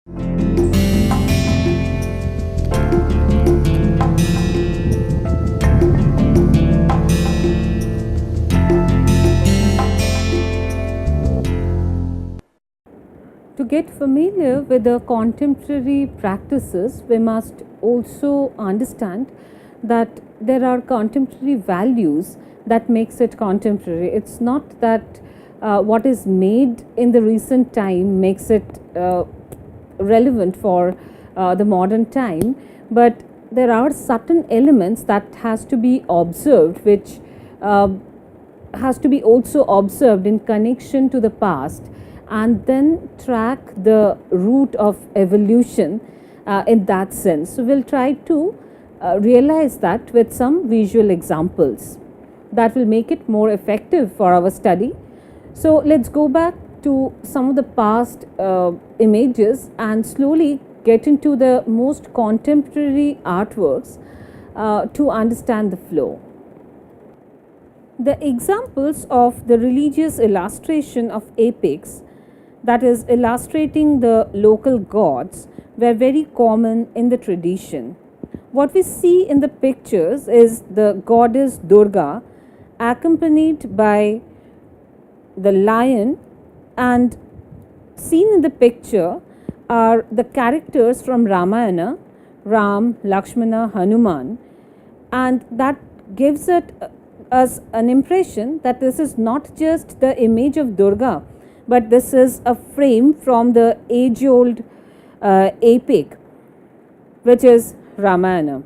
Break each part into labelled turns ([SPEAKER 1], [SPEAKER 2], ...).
[SPEAKER 1] To get familiar with the contemporary practices, we must also understand that there are contemporary values that makes it contemporary. It's not that what is made in the recent time makes it relevant for the modern time, but there are certain elements that has to be observed, which uh, has to be also observed in connection to the past, and then track the route of evolution in that sense. So we'll try to realize that with some visual examples that will make it more effective for our study. So let's go back to some of the past images and slowly get into the most contemporary artworks to understand the flow. The examples of the religious illustration of epics, that is, illustrating the local gods, were very common in the tradition. What we see in the pictures is the goddess Durga accompanied by the lion, and seen in the picture are the characters from Ramayana, Ram, Lakshmana, Hanuman, and that gives us an impression that this is not just the image of Durga, but this is a frame from the age old epic, which is Ramayana.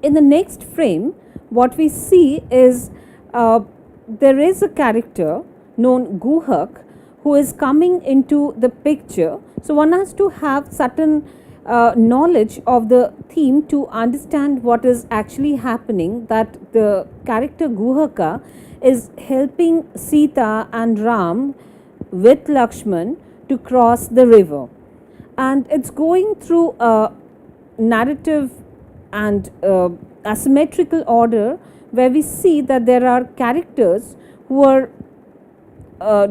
[SPEAKER 1] In the next frame, what we see is there is a character known Guhak who is coming into the picture. So one has to have certain knowledge of the theme to understand what is actually happening, that the character Guhaka is helping Sita and Ram with Lakshman to cross the river, and it's going through a narrative and asymmetrical order where we see that there are characters who are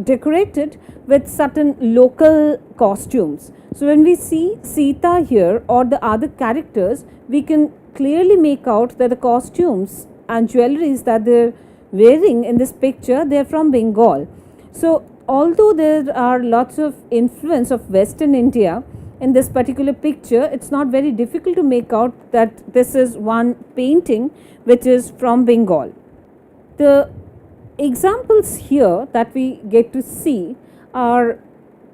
[SPEAKER 1] decorated with certain local costumes. So when we see Sita here or the other characters, we can clearly make out that the costumes and jewelries that they're wearing in this picture, they're from Bengal. So although there are lots of influence of Western India in this particular picture, it's not very difficult to make out that this is one painting which is from Bengal. The examples here that we get to see are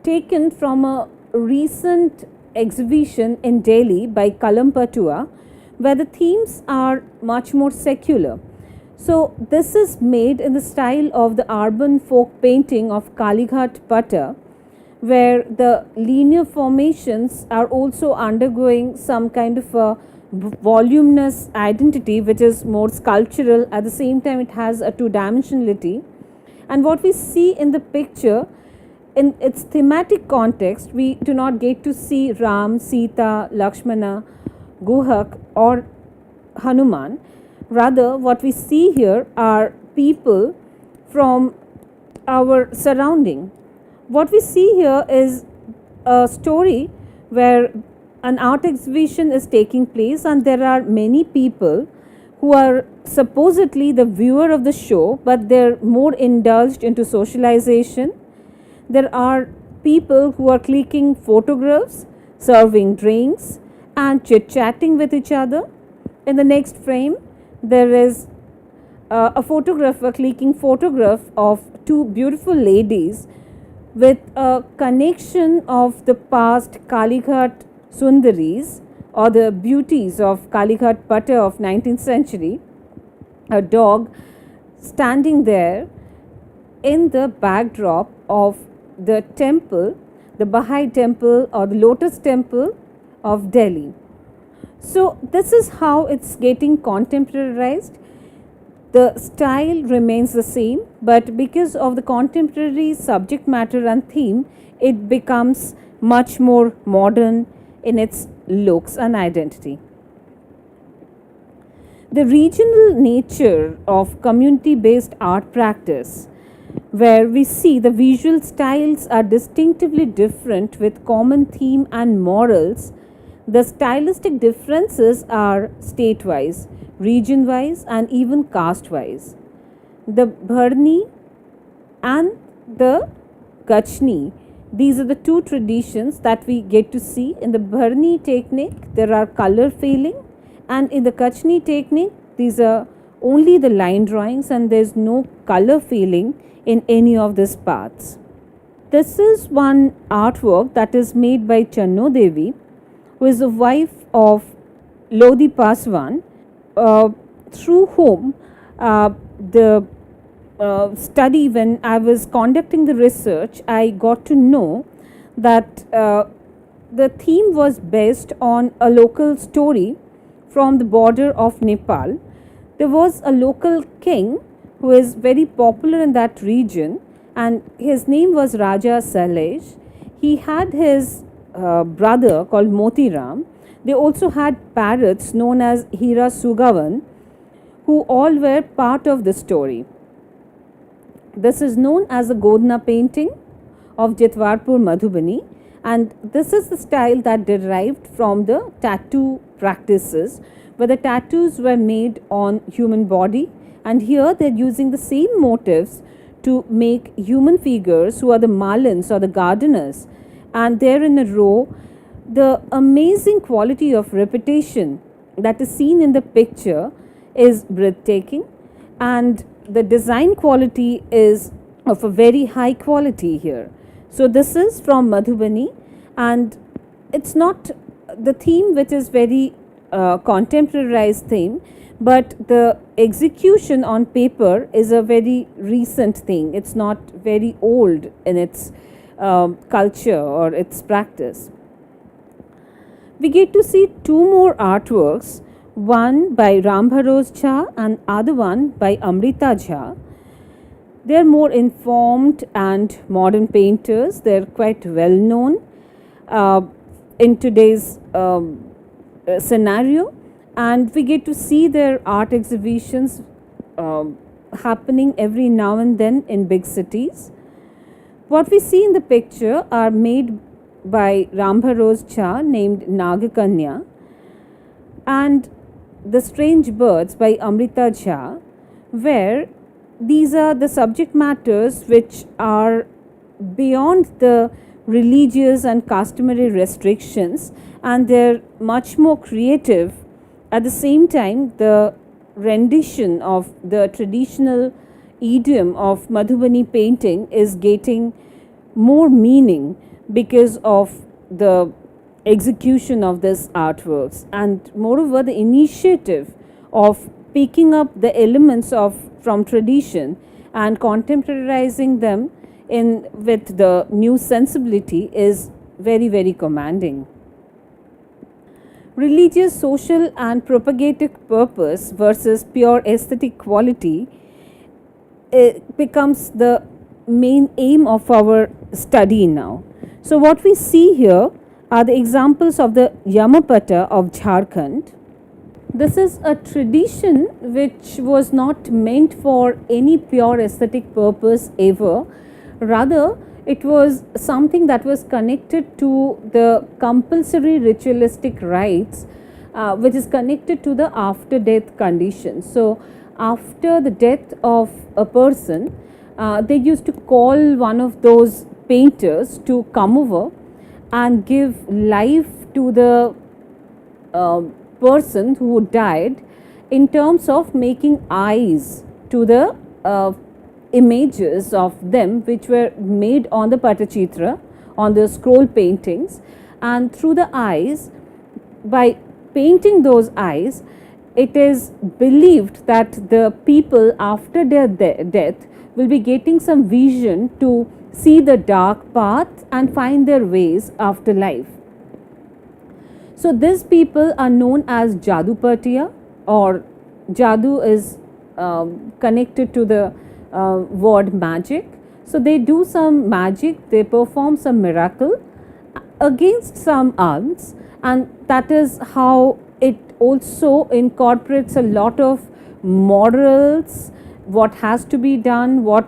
[SPEAKER 1] taken from a recent exhibition in Delhi by Kalampatua, where the themes are much more secular. So this is made in the style of the urban folk painting of Kalighat Pata, where the linear formations are also undergoing some kind of a voluminous identity which is more sculptural. At the same time, it has a two dimensionality, and what we see in the picture in its thematic context, we do not get to see Ram, Sita, Lakshmana, Guhak or Hanuman. Rather, what we see here are people from our surrounding. What we see here is a story where an art exhibition is taking place, and there are many people who are supposedly the viewer of the show, but they're more indulged into socialization. There are people who are clicking photographs, serving drinks, and chit chatting with each other. In the next frame, there is a photographer clicking photograph of two beautiful ladies with a connection of the past Kalighat Sundaris or the beauties of Kalighat Pata of 19th century, a dog standing there in the backdrop of the temple, the Baha'i temple or the Lotus temple of Delhi. So this is how it's getting contemporarized. The style remains the same, but because of the contemporary subject matter and theme, it becomes much more modern in its looks and identity. The regional nature of community based art practice where we see the visual styles are distinctively different with common theme and morals. The stylistic differences are state wise, region wise, and even caste wise. The Bharni and the Kachni. These are the two traditions that we get to see. In the Bharni technique, there are color filling, and in the Kachni technique, these are only the line drawings and there is no color filling in any of these parts. This is one artwork that is made by Channo Devi, who is the wife of Lodi Paswan, through whom the study, when I was conducting the research, I got to know that the theme was based on a local story from the border of Nepal. There was a local king who is very popular in that region, and his name was Raja Salej. He had his brother called Motiram. They also had parrots known as Hira Sugavan, who all were part of the story. This is known as the Godna painting of Jitwarpur Madhubani, and this is the style that derived from the tattoo practices, where the tattoos were made on human body, and here they are using the same motifs to make human figures who are the Malins or the gardeners, and they're in a row. The amazing quality of repetition that is seen in the picture is breathtaking, and the design quality is of a very high quality here. So this is from Madhubani, and it's not the theme which is very contemporarized theme, but the execution on paper is a very recent thing. It's not very old in its culture or its practice. We get to see two more artworks, one by Ram Bharoz Jha and other one by Amrita Jha. They are more informed and modern painters. They are quite well known in today's scenario, and we get to see their art exhibitions happening every now and then in big cities. What we see in the picture are made by Ram Bharoz Jha, named Nagakanya, and The Strange Birds by Amrita Jha, where these are the subject matters which are beyond the religious and customary restrictions, and they're much more creative. At the same time, the rendition of the traditional idiom of Madhubani painting is getting more meaning because of the execution of these artworks, and moreover the initiative of picking up the elements of from tradition and contemporarizing them in with the new sensibility is very commanding. Religious, social and propagative purpose versus pure aesthetic quality becomes the main aim of our study now. So what we see here are the examples of the Yamapata of Jharkhand. This is a tradition which was not meant for any pure aesthetic purpose ever. Rather, it was something that was connected to the compulsory ritualistic rites, which is connected to the after death condition. So, after the death of a person, they used to call one of those painters to come over and give life to the person who died, in terms of making eyes to the images of them which were made on the Patachitra, on the scroll paintings, and through the eyes, by painting those eyes, it is believed that the people after their death will be getting some vision to see the dark path and find their ways after life. So these people are known as Jadupatiya, or Jadu is connected to the word magic. So they do some magic, they perform some miracle against some alms, and that is how it also incorporates a lot of morals, what has to be done, what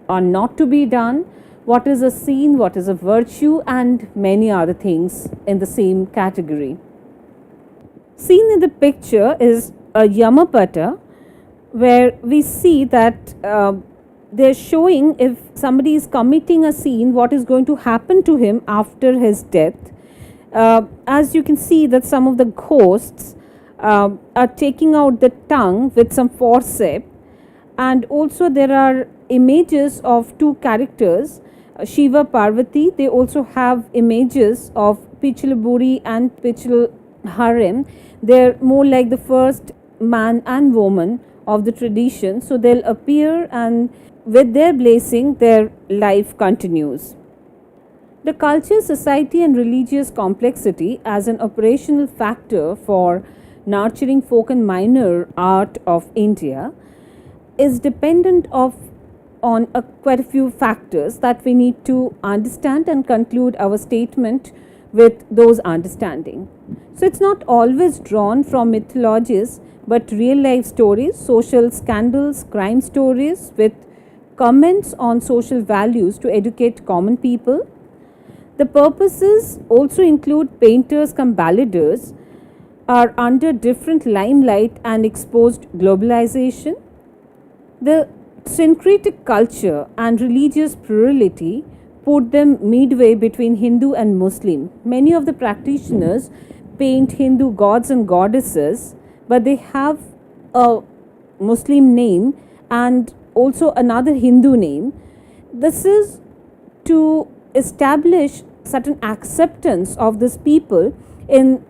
[SPEAKER 1] are not to be done, what is a sin, what is a virtue, and many other things in the same category. Seen in the picture is a Yamapata, where we see that they're showing if somebody is committing a sin, what is going to happen to him after his death. As you can see, that some of the ghosts are taking out the tongue with some forceps, and also there are images of two characters, Shiva Parvati. They also have images of Pichilaburi and Pichil Harem. They're more like the first man and woman of the tradition, so they'll appear, and with their blessing their life continues. The culture, society and religious complexity as an operational factor for nurturing folk and minor art of India is dependent on quite a few factors that we need to understand and conclude our statement with those understanding. So it's not always drawn from mythologies, but real life stories, social scandals, crime stories with comments on social values to educate common people. The purposes also include painters come balladers are under different limelight and exposed globalization. The syncretic culture and religious plurality put them midway between Hindu and Muslim. Many of the practitioners paint Hindu gods and goddesses, but they have a Muslim name and also another Hindu name. This is to establish certain acceptance of these people in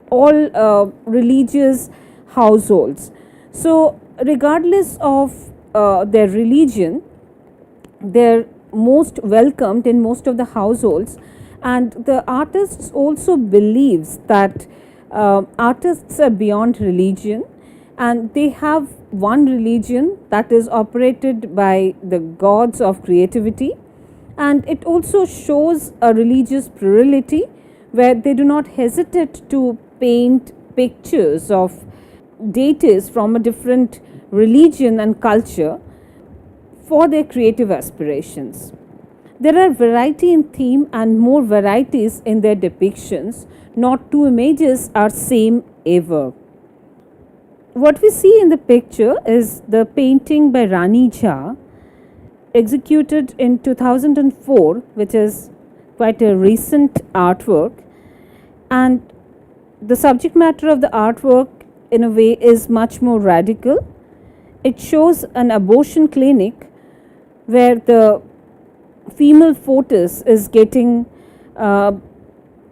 [SPEAKER 1] all religious households. So, regardless of their religion, they're most welcomed in most of the households, and the artists also believes that artists are beyond religion, and they have one religion that is operated by the gods of creativity, and it also shows a religious plurality where they do not hesitate to paint pictures of deities from a different religion and culture for their creative aspirations. There are variety in theme and more varieties in their depictions. Not two images are same ever. What we see in the picture is the painting by Rani Jha, executed in 2004, which is quite a recent artwork, and the subject matter of the artwork in a way is much more radical. It shows an abortion clinic where the female fetus is getting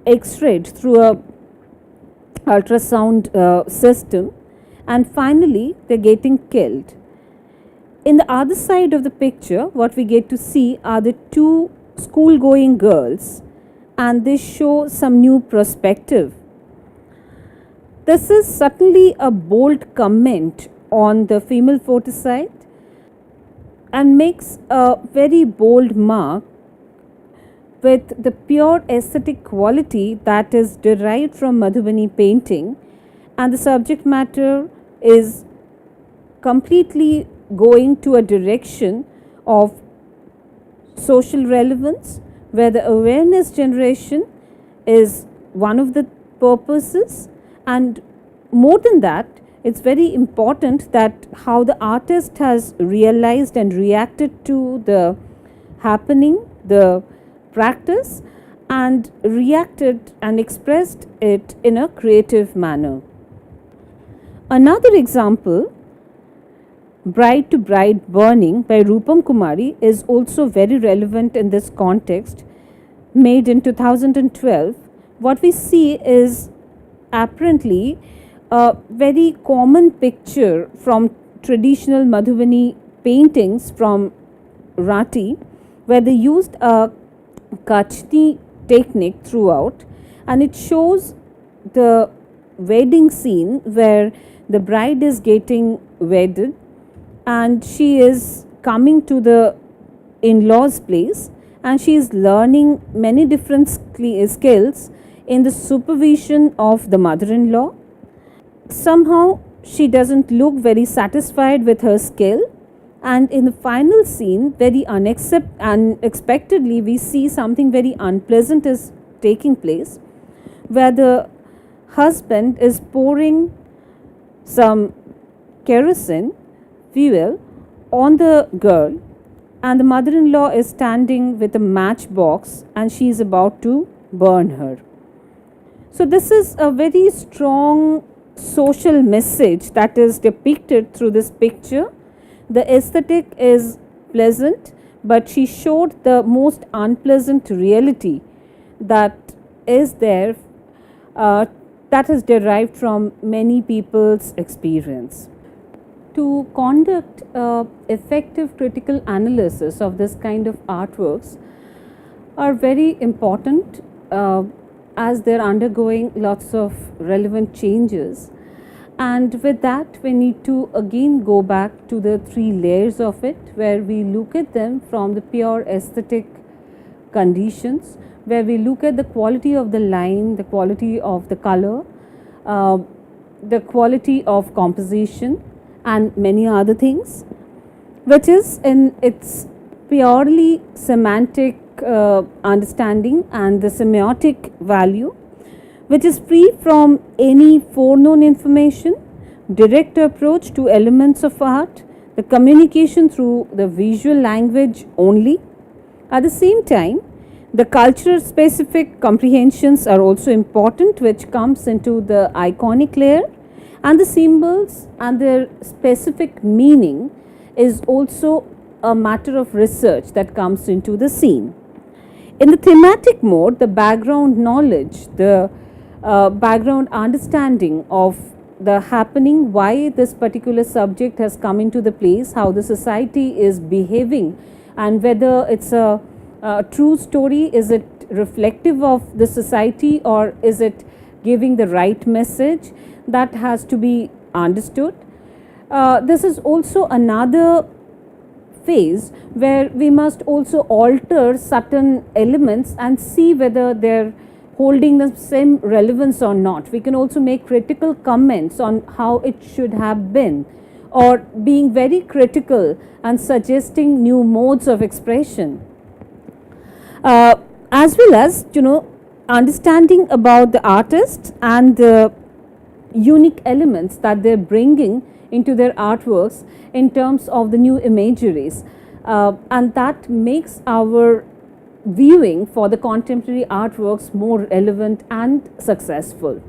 [SPEAKER 1] x-rayed through a ultrasound system, and finally they're getting killed. In the other side of the picture, what we get to see are the two school going girls, and they show some new perspective. This is certainly a bold comment on the female foeticide and makes a very bold mark with the pure aesthetic quality that is derived from Madhubani painting, and the subject matter is completely going to a direction of social relevance, where the awareness generation is one of the purposes, and more than that, it's very important that how the artist has realized and reacted to the happening, the practice, and reacted and expressed it in a creative manner. Another example, Bride to Bride Burning by Rupam Kumari, is also very relevant in this context. Made in 2012, what we see is apparently a very common picture from traditional Madhubani paintings from Rati, where they used a Kachni technique throughout, and it shows the wedding scene where the bride is getting wedded and she is coming to the in-laws place, and she is learning many different skills in the supervision of the mother-in-law. Somehow she doesn't look very satisfied with her skill, And in the final scene, very unexpectedly, we see something very unpleasant is taking place, where the husband is pouring some kerosene fuel on the girl, and the mother in law is standing with a matchbox and she is about to burn her. So, this is a very strong social message that is depicted through this picture. The aesthetic is pleasant, but she showed the most unpleasant reality that is there, that is derived from many people's experience. To conduct effective critical analysis of this kind of artworks are very important, as they're undergoing lots of relevant changes. And with that, we need to again go back to the three layers of it, where we look at them from the pure aesthetic conditions, where we look at the quality of the line, the quality of the color, the quality of composition, and many other things, which is in its purely semantic understanding and the semiotic value, which is free from any foreknown information, direct approach to elements of art, the communication through the visual language only. At the same time, the cultural specific comprehensions are also important, which comes into the iconic layer, and the symbols and their specific meaning is also a matter of research that comes into the scene. In the thematic mode, the background knowledge, the background understanding of the happening, why this particular subject has come into the place, how the society is behaving, and whether it's a true story, is it reflective of the society or is it giving the right message, that has to be understood. This is also another phase where we must also alter certain elements and see whether they're holding the same relevance or not. We can also make critical comments on how it should have been, or being very critical and suggesting new modes of expression, as well as understanding about the artist and the unique elements that they're bringing into their artworks in terms of the new imageries, and that makes our viewing for the contemporary artworks more relevant and successful.